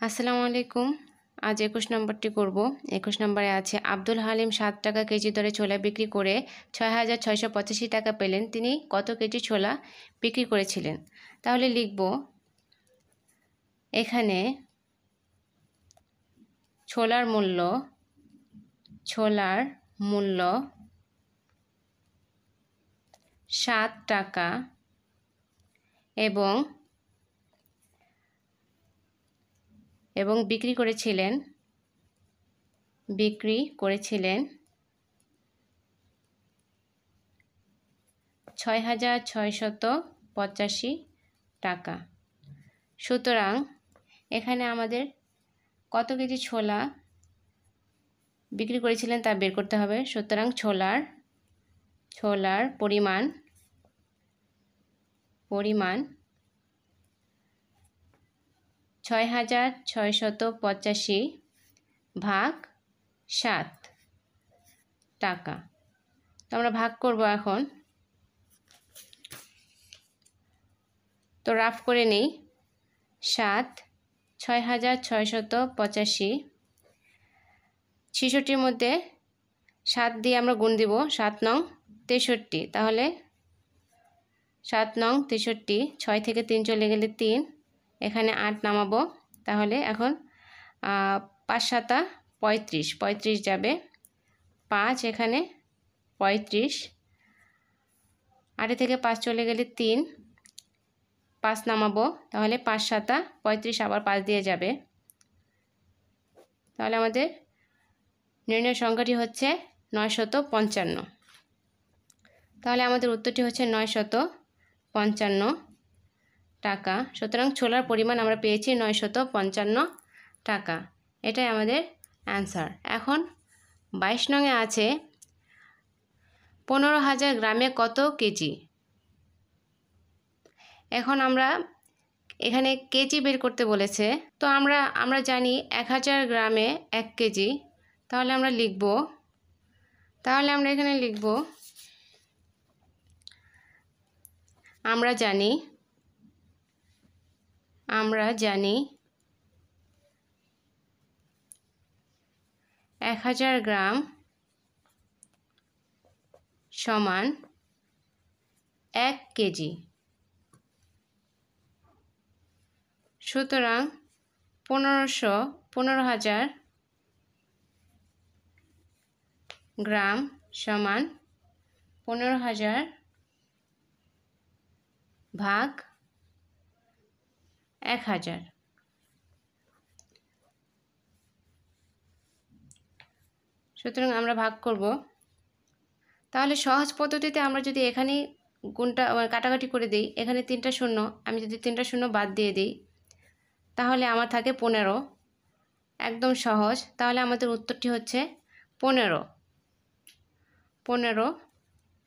আসসালামু আলাইকুম। আজ 21 নম্বরটি করব। 21 নম্বরে আছে আব্দুল হালিম 7 টাকা কেজি দরে ছোলা বিক্রি করে 6,685 টাকা পেলেন। তিনি কত কেজি ছোলা বিক্রি করেছিলেন? তাহলে লিখব এখানে ছোলার মূল্য 7 টাকা এবং বিক্রি করেছিলেন 6,685 টাকা। সুতরাং এখানে আমাদের কত কেজি ছোলা বিক্রি করেছিলেন তা বের করতে হবে। সুতরাং ছোলার পরিমাণ 6,685 ভাগ 7 টাকা। তো আমরা ভাগ করব এখন। তো রাফ করে নেই। 7 6,685 66-র মধ্যে 7 দিয়ে আমরা গুণ দিব। 7 নং 63। তাহলে 7 নং 63, 6 থেকে 3 চলে গেলে 3, এখানে 8 নামাবো। তাহলে এখন 5 7 35, 35 যাবে। 5 এখানে 35, 8 থেকে 5 চলে গেলে 3, 5 নামাবো। তাহলে 5 7 35, আবার 5 দিয়ে যাবে। তাহলে আমাদের নির্ণয় সংখ্যাটি হচ্ছে 955। তাহলে আমাদের উত্তরটি হচ্ছে 955 টাকা। সুতরাং ছোলার পরিমাণ আমরা পেয়েছি 955 টাকা। এটাই আমাদের অ্যান্সার। এখন 22 নংয়ে আছে 15,000 গ্রামে কত কেজি। এখন আমরা এখানে কেজি বের করতে বলেছে। তো আমরা জানি 1000 গ্রামে 1 কেজি। তাহলে আমরা এখানে লিখব আমরা জানি 1000 গ্রাম সমান 1 কেজি। সুতরাং 15,000 গ্রাম সমান 15,000 ভাগ 1000। সুতরাং আমরা ভাগ করব। তাহলে সহজ পদ্ধতিতে আমরা যদি এখানে গুণটা কাটাকাটি করে দিই, এখানে 3টা শূন্য, আমি যদি 3টা শূন্য বাদ দিয়ে দিই তাহলে আমার থাকে 15। একদম সহজ। তাহলে আমাদের উত্তরটি হচ্ছে 15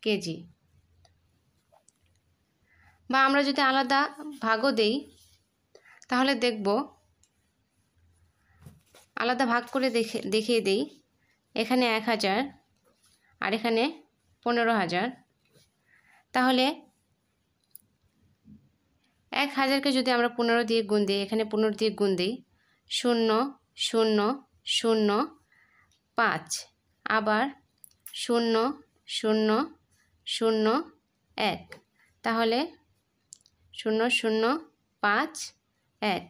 কেজি। বা আমরা যদি আলাদা ভাগও দেই তাহলে দেখব, আলাদা ভাগ করে দেখিয়ে দিই। এখানে 1000 আর এখানে 15,000। তাহলে 1000কে যদি আমরা 15 দিয়ে গুণ দিই, এখানে 15 দিয়ে গুণ দিই, 0 0 0 5, আবার 0 0 0 1, তাহলে 0 0 5 1।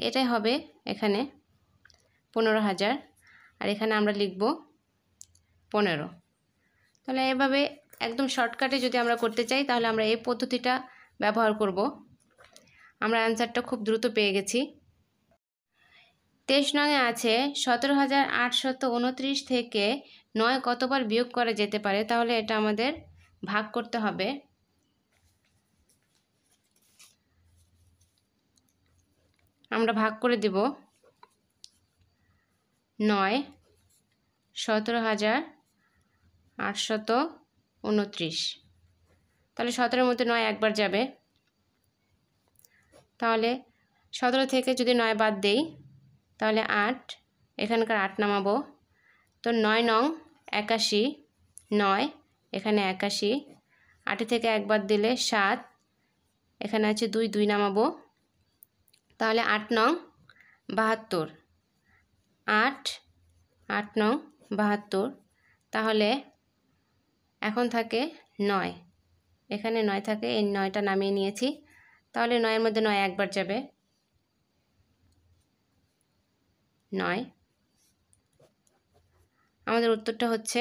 এটাই হবে এখানে 15,000। আর এখানে আমরা লিখব 15। তাহলে এভাবে একদম শর্টকাটে যদি আমরা করতে চাই তাহলে আমরা এই পদ্ধতিটা ব্যবহার করব। আমরা অ্যান্সারটা খুব দ্রুত পেয়ে গেছি। 23 নংয়ে আছে 17,829 থেকে 9 কতবার বিয়োগ করা যেতে পারে। তাহলে এটা আমাদের ভাগ করতে হবে। আমরা ভাগ করে দেব 9 17,829। তাহলে 17-এর মধ্যে 9 একবার যাবে। তাহলে 17 থেকে যদি 9 বাদ দেই তাহলে 8, এখানকার 8 নামাবো। তো 9 নং 81, 9 এখানে 81, 8 থেকে 1 বাদ দিলে 7, এখানে আছে 2 নামাবো। তাহলে 8 নং 72, 8 8 নং 72, তাহলে এখন থাকে 9, এখানে 9 থাকে, এই 9টা নামিয়ে নিয়েছি, তাহলে 9-এর মধ্যে 9 একবার যাবে, 9। আমাদের উত্তরটা হচ্ছে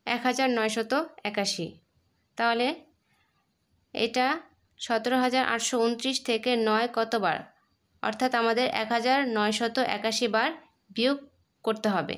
1981। তাহলে এটা 17,829 থেকে 9 কতবার, অর্থাৎ আমাদের 1981 বার বিয়োগ করতে হবে।